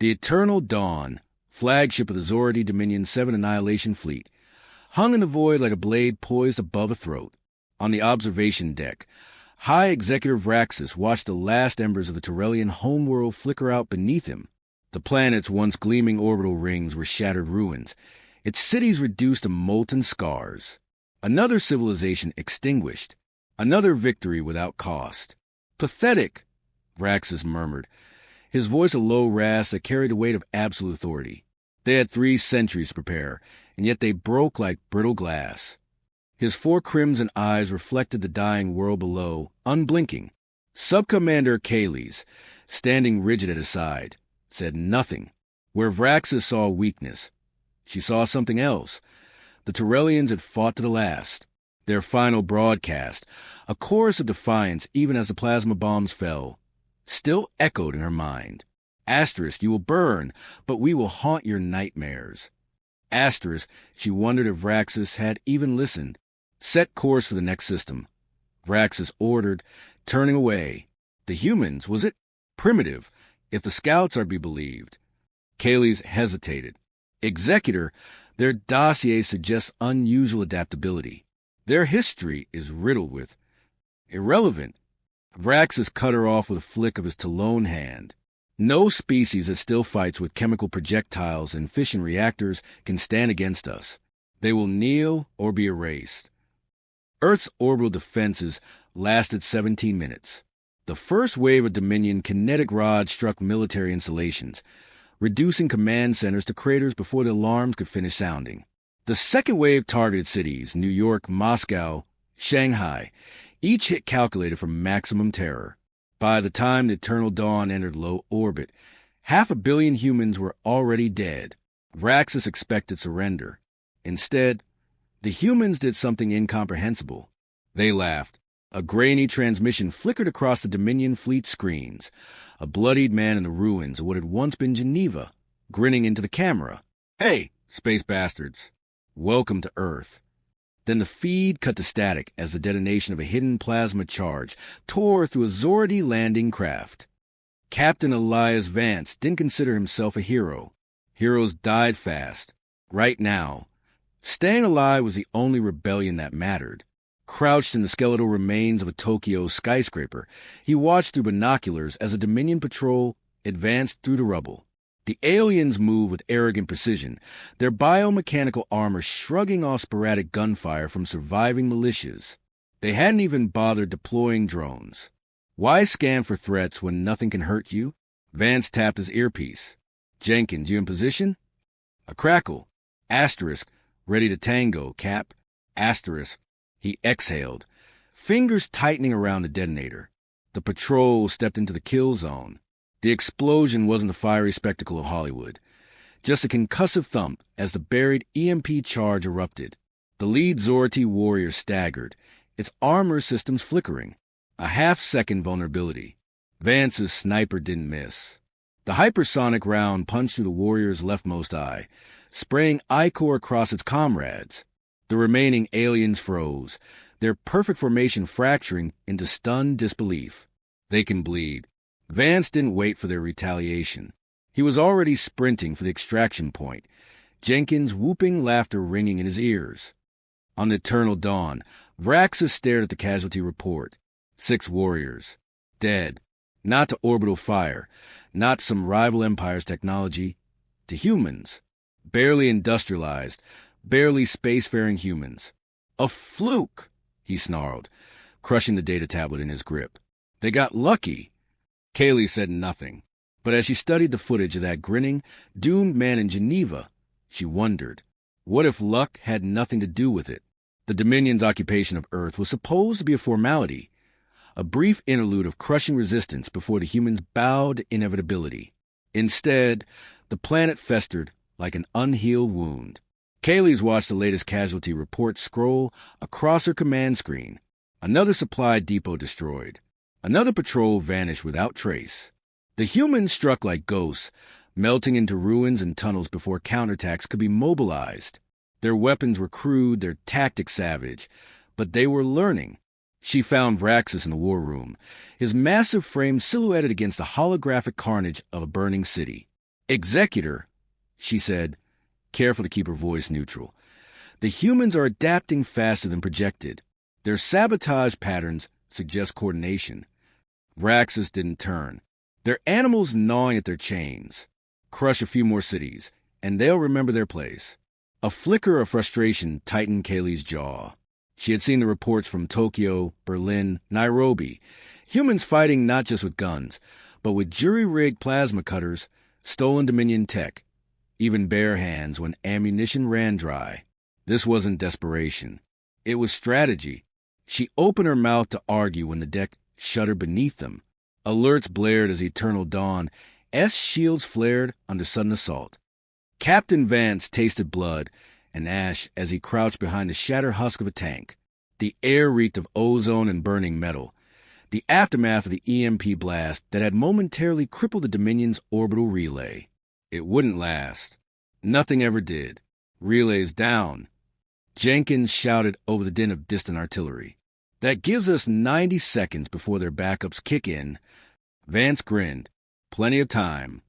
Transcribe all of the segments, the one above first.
The Eternal Dawn, flagship of the Zority Dominion 7 Annihilation Fleet, hung in the void like a blade poised above a throat. On the observation deck, High Executive Vraxis watched the last embers of the Tyrellian homeworld flicker out beneath him. The planet's once gleaming orbital rings were shattered ruins, its cities reduced to molten scars. Another civilization extinguished, another victory without cost. Pathetic, Vraxis murmured, his voice a low rasp that carried the weight of absolute authority. They had 3 centuries to prepare, and yet they broke like brittle glass. His 4 crimson eyes reflected the dying world below, unblinking. Sub-Commander Kayles, standing rigid at his side, said nothing. Where Vraxis saw weakness, she saw something else. The Tyrellians had fought to the last. Their final broadcast, a chorus of defiance even as the plasma bombs fell, still echoed in her mind. Asterisk, you will burn, but we will haunt your nightmares. Asterisk, she wondered if Vraxis had even listened. Set course for the next system. Vraxis ordered, turning away. The humans, was it? Primitive, if the scouts are to be believed. Kayles hesitated. Executor, their dossier suggests unusual adaptability. Their history is riddled with irrelevant. Vraxis cut her off with a flick of his Talon hand. No species that still fights with chemical projectiles and fission reactors can stand against us. They will kneel or be erased. Earth's orbital defenses lasted 17 minutes. The first wave of Dominion kinetic rods struck military installations, reducing command centers to craters before the alarms could finish sounding. The second wave targeted cities, New York, Moscow, Shanghai, each hit calculated for maximum terror. By the time the Eternal Dawn entered low orbit, 500 million humans were already dead. Vraxis expected surrender. Instead, the humans did something incomprehensible. They laughed. A grainy transmission flickered across the Dominion fleet screens. A bloodied man in the ruins of what had once been Geneva, grinning into the camera. Hey, space bastards. Welcome to Earth. Then the feed cut to static as the detonation of a hidden plasma charge tore through a Zority landing craft. Captain Elias Vance didn't consider himself a hero. Heroes died fast. Right now. Staying alive was the only rebellion that mattered. Crouched in the skeletal remains of a Tokyo skyscraper, he watched through binoculars as a Dominion patrol advanced through the rubble. The aliens moved with arrogant precision, their biomechanical armor shrugging off sporadic gunfire from surviving militias. They hadn't even bothered deploying drones. Why scan for threats when nothing can hurt you? Vance tapped his earpiece. Jenkins, you in position? A crackle. Asterisk, ready to tango, Cap. Asterisk. He exhaled, fingers tightening around the detonator. The patrol stepped into the kill zone. The explosion wasn't the fiery spectacle of Hollywood, just a concussive thump as the buried EMP charge erupted. The lead Zority warrior staggered, its armor systems flickering. A half-second vulnerability. Vance's sniper didn't miss. The hypersonic round punched through the warrior's leftmost eye, spraying ichor across its comrades. The remaining aliens froze, their perfect formation fracturing into stunned disbelief. They can bleed. Vance didn't wait for their retaliation. He was already sprinting for the extraction point, Jenkins' whooping laughter ringing in his ears. On the Eternal Dawn, Vraxis stared at the casualty report. 6 warriors. Dead. Not to orbital fire, not some rival empire's technology. To humans. Barely industrialized, barely spacefaring humans. A fluke, he snarled, crushing the data tablet in his grip. They got lucky. Kaylee said nothing, but as she studied the footage of that grinning, doomed man in Geneva, she wondered, what if luck had nothing to do with it? The Dominion's occupation of Earth was supposed to be a formality, a brief interlude of crushing resistance before the humans bowed to inevitability. Instead, the planet festered like an unhealed wound. Kaylee's watched the latest casualty report scroll across her command screen. Another supply depot destroyed. Another patrol vanished without trace. The humans struck like ghosts, melting into ruins and tunnels before counterattacks could be mobilized. Their weapons were crude, their tactics savage, but they were learning. She found Vraxis in the war room, his massive frame silhouetted against the holographic carnage of a burning city. Executor, she said, careful to keep her voice neutral. The humans are adapting faster than projected. Their sabotage patterns suggest coordination. Vraxis didn't turn. They're animals gnawing at their chains. Crush a few more cities, and they'll remember their place. A flicker of frustration tightened Kaylee's jaw. She had seen the reports from Tokyo, Berlin, Nairobi. Humans fighting not just with guns, but with jury-rigged plasma cutters, stolen Dominion tech, even bare hands when ammunition ran dry. This wasn't desperation. It was strategy. She opened her mouth to argue when the deck shuddered beneath them. Alerts blared as Eternal Dawn. S-shields flared under sudden assault. Captain Vance tasted blood and ash as he crouched behind the shattered husk of a tank. The air reeked of ozone and burning metal, the aftermath of the EMP blast that had momentarily crippled the Dominion's orbital relay. It wouldn't last. Nothing ever did. Relays down. Jenkins shouted over the din of distant artillery. That gives us 90 seconds before their backups kick in. Vance grinned. Plenty of time.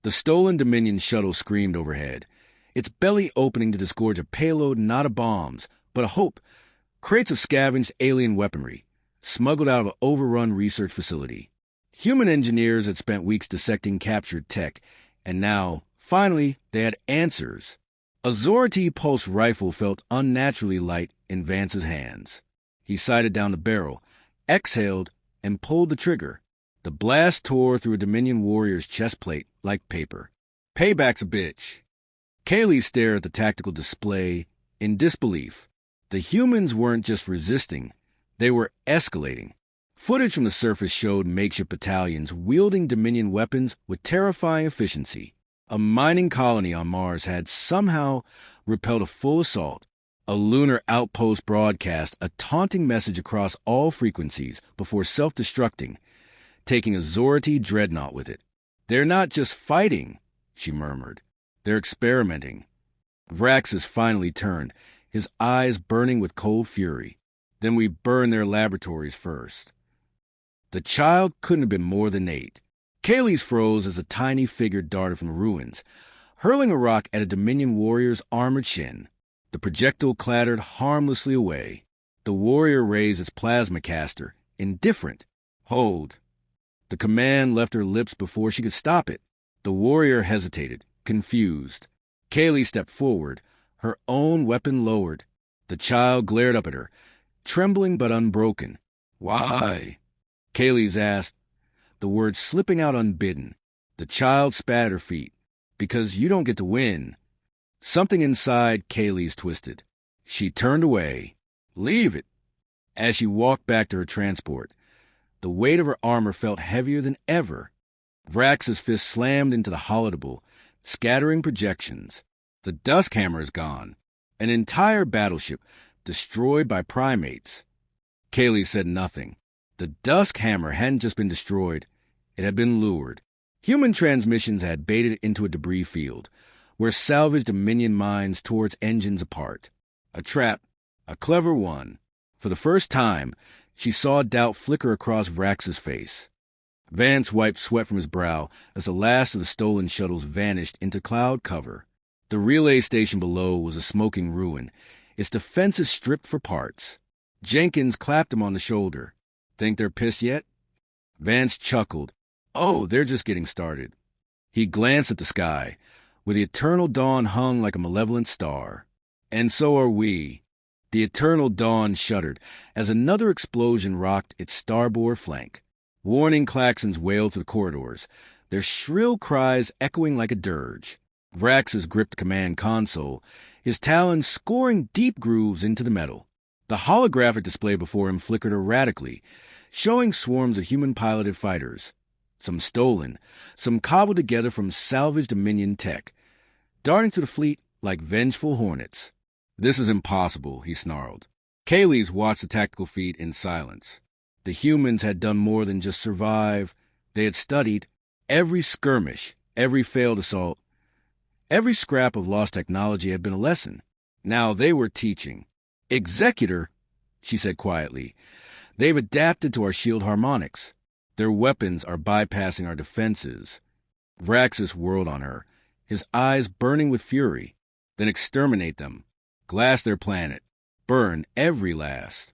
The stolen Dominion shuttle screamed overhead, its belly opening to disgorge a payload not of bombs, but a hope. Crates of scavenged alien weaponry, smuggled out of an overrun research facility. Human engineers had spent weeks dissecting captured tech, and now, finally, they had answers. A Zorati pulse rifle felt unnaturally light in Vance's hands. He sighted down the barrel, exhaled, and pulled the trigger. The blast tore through a Dominion warrior's chest plate like paper. Payback's a bitch. Kaylee stared at the tactical display in disbelief. The humans weren't just resisting, they were escalating. Footage from the surface showed makeshift battalions wielding Dominion weapons with terrifying efficiency. A mining colony on Mars had somehow repelled a full assault. A lunar outpost broadcast a taunting message across all frequencies before self-destructing, taking a Zorati dreadnought with it. They're not just fighting, she murmured. They're experimenting. Vraxis finally turned, his eyes burning with cold fury. Then we burn their laboratories first. The child couldn't have been more than 8. Kaylee's froze as a tiny figure darted from the ruins, hurling a rock at a Dominion warrior's armored shin. The projectile clattered harmlessly away. The warrior raised its plasma caster, indifferent. Hold. The command left her lips before she could stop it. The warrior hesitated, confused. Kaylee stepped forward, her own weapon lowered. The child glared up at her, trembling but unbroken. Why? Kaylee's asked, the words slipping out unbidden. The child spat at her feet. Because you don't get to win. Something inside Kaylee's twisted. She turned away. Leave it. As she walked back to her transport, the weight of her armor felt heavier than ever. Vrax's fist slammed into the holodeble, scattering projections. The Dusk Hammer is gone. An entire battleship destroyed by primates. Kaylee said nothing. The Dusk Hammer hadn't just been destroyed. It had been lured. Human transmissions had baited it into a debris field, where salvaged Dominion mines tore its engines apart. A trap, a clever one. For the first time, she saw doubt flicker across Vrax's face. Vance wiped sweat from his brow as the last of the stolen shuttles vanished into cloud cover. The relay station below was a smoking ruin, its defenses stripped for parts. Jenkins clapped him on the shoulder. Think they're pissed yet? Vance chuckled. Oh, they're just getting started. He glanced at the sky, where the Eternal Dawn hung like a malevolent star. And so are we. The Eternal Dawn shuddered as another explosion rocked its starboard flank. Warning klaxons wailed through the corridors, their shrill cries echoing like a dirge. Vraxis gripped the command console, his talons scoring deep grooves into the metal. The holographic display before him flickered erratically, showing swarms of human-piloted fighters. Some stolen, some cobbled together from salvaged Dominion tech, darting through the fleet like vengeful hornets. This is impossible, he snarled. Kaylee's watched the tactical feed in silence. The humans had done more than just survive. They had studied every skirmish, every failed assault. Every scrap of lost technology had been a lesson. Now they were teaching. Executor, she said quietly, they've adapted to our shield harmonics. Their weapons are bypassing our defenses. Vraxis whirled on her, his eyes burning with fury. Then exterminate them. Glass their planet. Burn every last.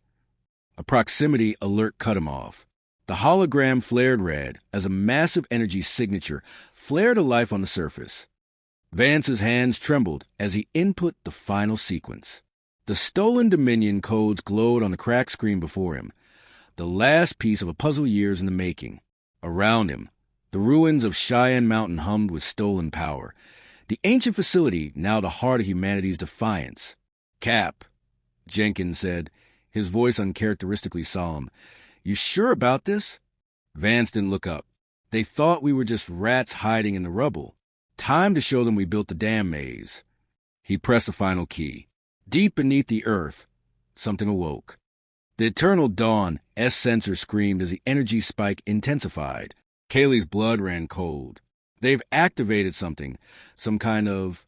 A proximity alert cut him off. The hologram flared red as a massive energy signature flared to life on the surface. Vance's hands trembled as he input the final sequence. The stolen Dominion codes glowed on the cracked screen before him, the last piece of a puzzle years in the making. Around him, the ruins of Cheyenne Mountain hummed with stolen power, the ancient facility now the heart of humanity's defiance. "Cap," Jenkins said, his voice uncharacteristically solemn. "You sure about this?" Vance didn't look up. "They thought we were just rats hiding in the rubble. Time to show them we built the damn maze." He pressed the final key. Deep beneath the earth, something awoke. The eternal dawn, S-sensor screamed as the energy spike intensified. Kaylee's blood ran cold. "They've activated something, some kind of..."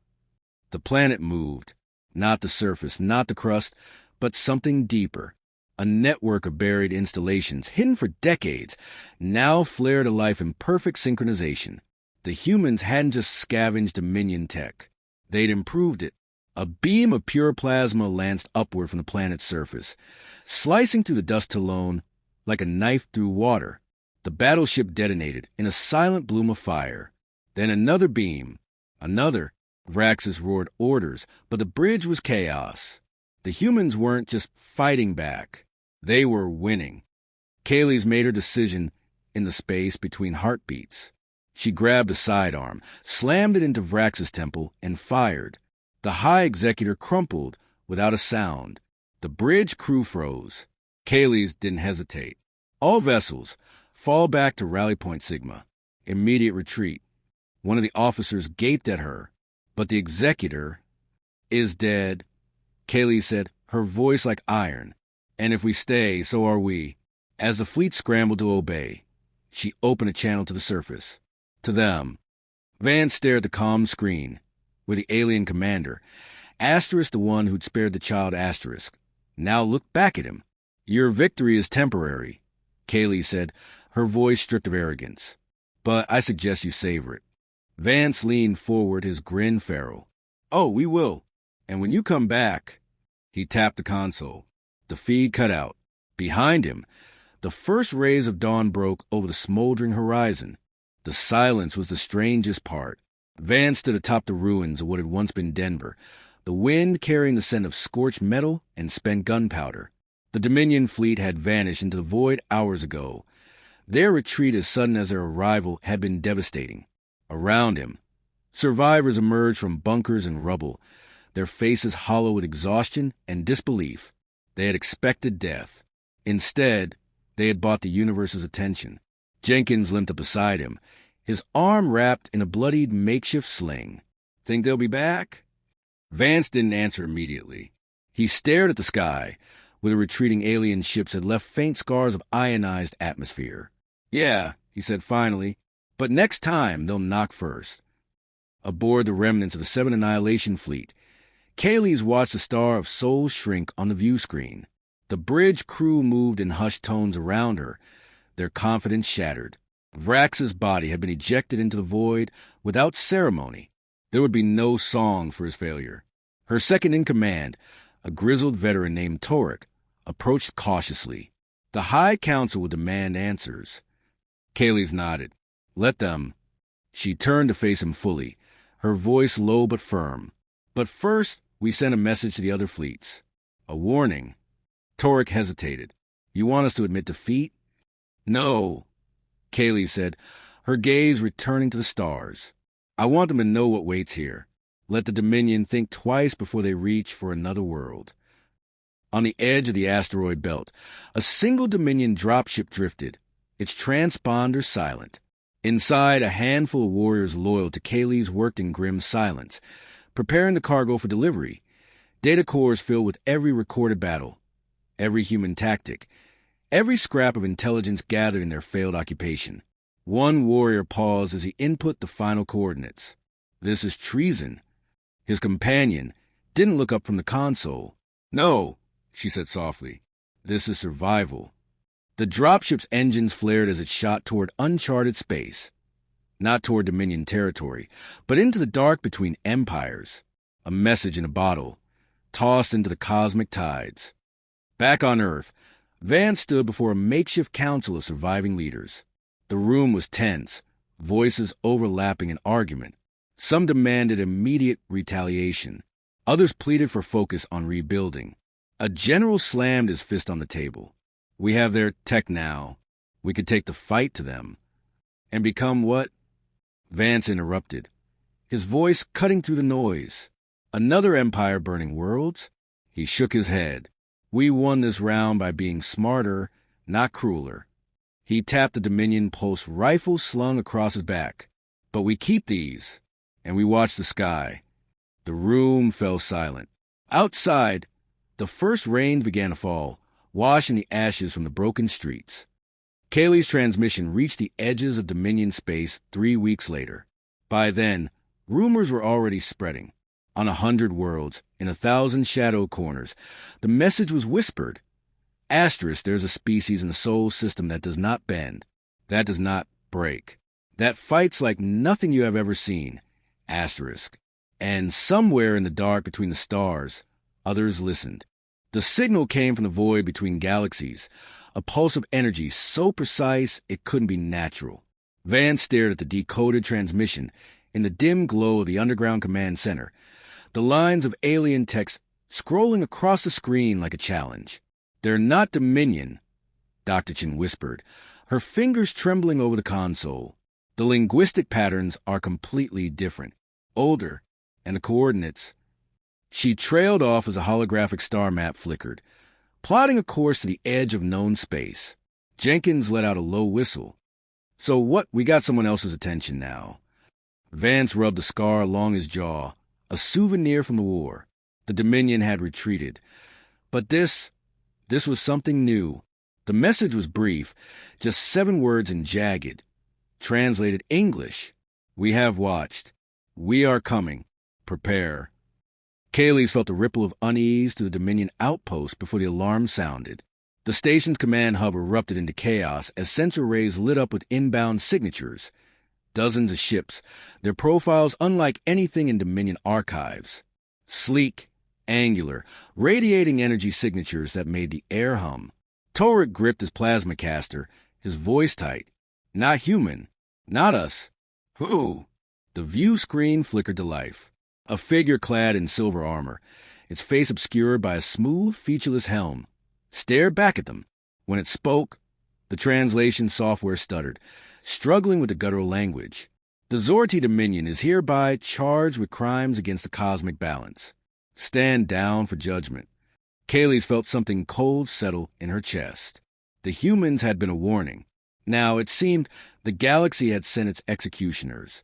The planet moved. Not the surface, not the crust, but something deeper. A network of buried installations, hidden for decades, now flared to life in perfect synchronization. The humans hadn't just scavenged Dominion tech. They'd improved it. A beam of pure plasma lanced upward from the planet's surface, slicing through the dust alone like a knife through water. The battleship detonated in a silent bloom of fire. Then another beam. Another. Vraxis roared orders, but the bridge was chaos. The humans weren't just fighting back. They were winning. Kaylee's made her decision in the space between heartbeats. She grabbed a sidearm, slammed it into Vraxis' temple, and fired. The High Executor crumpled without a sound. The bridge crew froze. Kaylee's didn't hesitate. "All vessels, fall back to Rally Point Sigma. Immediate retreat." One of the officers gaped at her. "But the Executor is dead," Kaylee said, her voice like iron. "And if we stay, so are we." As the fleet scrambled to obey, she opened a channel to the surface. To them. Vance stared at the comm screen, where the alien commander, Asterisk the one who'd spared the child Asterisk, now looked back at him. "Your victory is temporary," Kaylee said, her voice stripped of arrogance. "But I suggest you savor it." Vance leaned forward, his grin feral. "Oh, we will. And when you come back..." He tapped the console. The feed cut out. Behind him, the first rays of dawn broke over the smoldering horizon. The silence was the strangest part. Vance stood atop the ruins of what had once been Denver, the wind carrying the scent of scorched metal and spent gunpowder. The Dominion fleet had vanished into the void hours ago. Their retreat as sudden as their arrival had been devastating. Around him, survivors emerged from bunkers and rubble, their faces hollow with exhaustion and disbelief. They had expected death. Instead, they had bought the universe's attention. Jenkins limped up beside him, his arm wrapped in a bloodied makeshift sling. "Think they'll be back?" Vance didn't answer immediately. He stared at the sky, where the retreating alien ships had left faint scars of ionized atmosphere. "Yeah," he said finally, "but next time they'll knock first." Aboard the remnants of the 7 Annihilation Fleet, Kaylee's watched the star of Sol shrink on the view screen. The bridge crew moved in hushed tones around her, their confidence shattered. Vrax's body had been ejected into the void without ceremony. There would be no song for his failure. Her second-in-command, a grizzled veteran named Torek, approached cautiously. The High Council would demand answers. Kaylee's nodded. "Let them." She turned to face him fully, her voice low but firm. "But first, we sent a message to the other fleets. A warning." Torek hesitated. "You want us to admit defeat?" "No," Kaylee said, her gaze returning to the stars. "I want them to know what waits here. Let the Dominion think twice before they reach for another world." On the edge of the asteroid belt, a single Dominion dropship drifted, its transponder silent. Inside, a handful of warriors loyal to Kaylee's worked in grim silence, preparing the cargo for delivery. Data cores filled with every recorded battle, every human tactic, every scrap of intelligence gathered in their failed occupation. One warrior paused as he input the final coordinates. "This is treason." His companion didn't look up from the console. "No," she said softly. "This is survival." The dropship's engines flared as it shot toward uncharted space. not toward Dominion territory, but into the dark between empires. A message in a bottle, tossed into the cosmic tides. Back on Earth, Van stood before a makeshift council of surviving leaders. The room was tense, voices overlapping in argument. Some demanded immediate retaliation. Others pleaded for focus on rebuilding. A general slammed his fist on the table. We have their tech now. We could take the fight to them. And become what? Vance interrupted, his voice cutting through the noise. Another empire burning worlds? He shook his head. We won this round by being smarter, not crueler. He tapped the Dominion pulse rifle slung across his back. But we keep these. And we watched the sky. The room fell silent. Outside, the first rains began to fall, washing the ashes from the broken streets. Kaylee's transmission reached the edges of Dominion space 3 weeks later. By then, rumors were already spreading. On 100 worlds, in 1,000 shadow corners, the message was whispered. Asterisk, there's a species in the solar system that does not bend, that does not break, that fights like nothing you have ever seen. Asterisk. And somewhere in the dark between the stars, others listened. The signal came from the void between galaxies, a pulse of energy so precise it couldn't be natural. Van stared at the decoded transmission in the dim glow of the underground command center, the lines of alien text scrolling across the screen like a challenge. They're not Dominion, Dr. Chin whispered, her fingers trembling over the console. The linguistic patterns are completely different, older, and the coordinates. She trailed off as a holographic star map flickered, plotting a course to the edge of known space. Jenkins let out a low whistle. So what? We got someone else's attention now. Vance rubbed the scar along his jaw, a souvenir from the war. The Dominion had retreated. But this was something new. The message was brief, just 7 words and jagged. Translated English. We have watched. We are coming. Prepare. Kaylee's felt a ripple of unease to the Dominion outpost before the alarm sounded. The station's command hub erupted into chaos as sensor rays lit up with inbound signatures. Dozens of ships, their profiles unlike anything in Dominion archives. Sleek, angular, radiating energy signatures that made the air hum. Torek gripped his plasma caster, his voice tight. Not human. Not us. Who? The view screen flickered to life. A figure clad in silver armor, its face obscured by a smooth, featureless helm, stared back at them. When it spoke, the translation software stuttered, struggling with the guttural language. The Zorti Dominion is hereby charged with crimes against the cosmic balance. Stand down for judgment. Kaylee's felt something cold settle in her chest. The humans had been a warning. Now, it seemed, the galaxy had sent its executioners.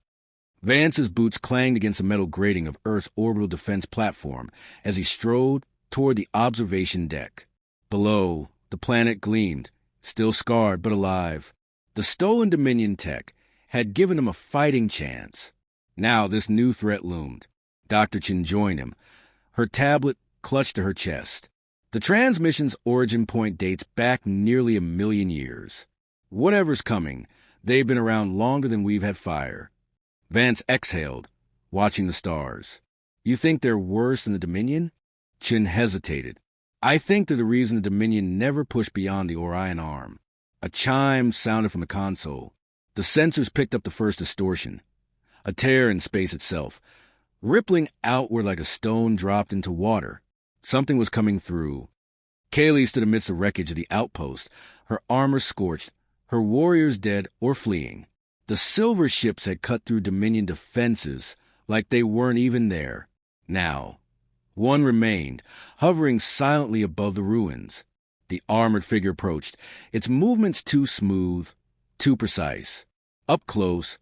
Vance's boots clanged against the metal grating of Earth's orbital defense platform as he strode toward the observation deck. Below, the planet gleamed, still scarred but alive. The stolen Dominion tech had given him a fighting chance. Now this new threat loomed. Dr. Chin joined him, her tablet clutched to her chest. The transmission's origin point dates back nearly 1 million years. Whatever's coming, they've been around longer than we've had fire. Vance exhaled, watching the stars. You think they're worse than the Dominion? Chin hesitated. I think they're the reason the Dominion never pushed beyond the Orion Arm. A chime sounded from the console. The sensors picked up the first distortion. A tear in space itself, rippling outward like a stone dropped into water. Something was coming through. Kaylee stood amidst the wreckage of the outpost, her armor scorched, her warriors dead or fleeing. The silver ships had cut through Dominion defenses like they weren't even there. Now, one remained, hovering silently above the ruins. The armored figure approached, its movements too smooth, too precise. Up close,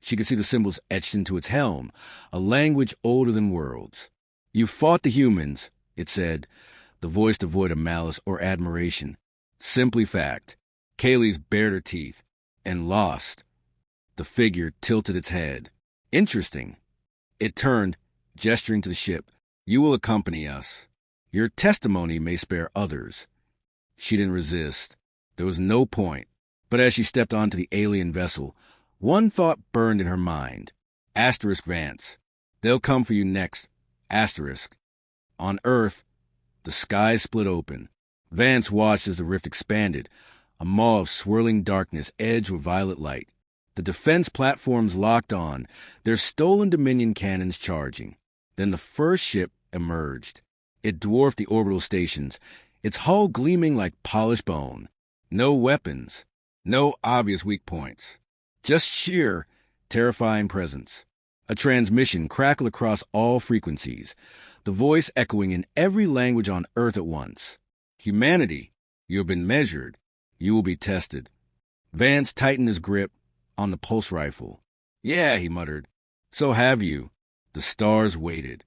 she could see the symbols etched into its helm, a language older than worlds. You fought the humans, it said, the voice devoid of malice or admiration. Simply fact. Kaylee's bared her teeth. And lost. The figure tilted its head. Interesting. It turned, gesturing to the ship. You will accompany us. Your testimony may spare others. She didn't resist. There was no point. But as she stepped onto the alien vessel, One thought burned in her mind. Asterisk Vance. They'll come for you next. Asterisk. On Earth, the sky split open. Vance watched as the rift expanded, a maw of swirling darkness edged with violet light. The defense platforms locked on, their stolen Dominion cannons charging. Then the first ship emerged. It dwarfed the orbital stations, its hull gleaming like polished bone. No weapons, no obvious weak points. Just sheer, terrifying presence. A transmission crackled across all frequencies, the voice echoing in every language on Earth at once. Humanity, you have been measured. You will be tested. Vance tightened his grip on the pulse rifle. Yeah, he muttered. So have you. The stars waited.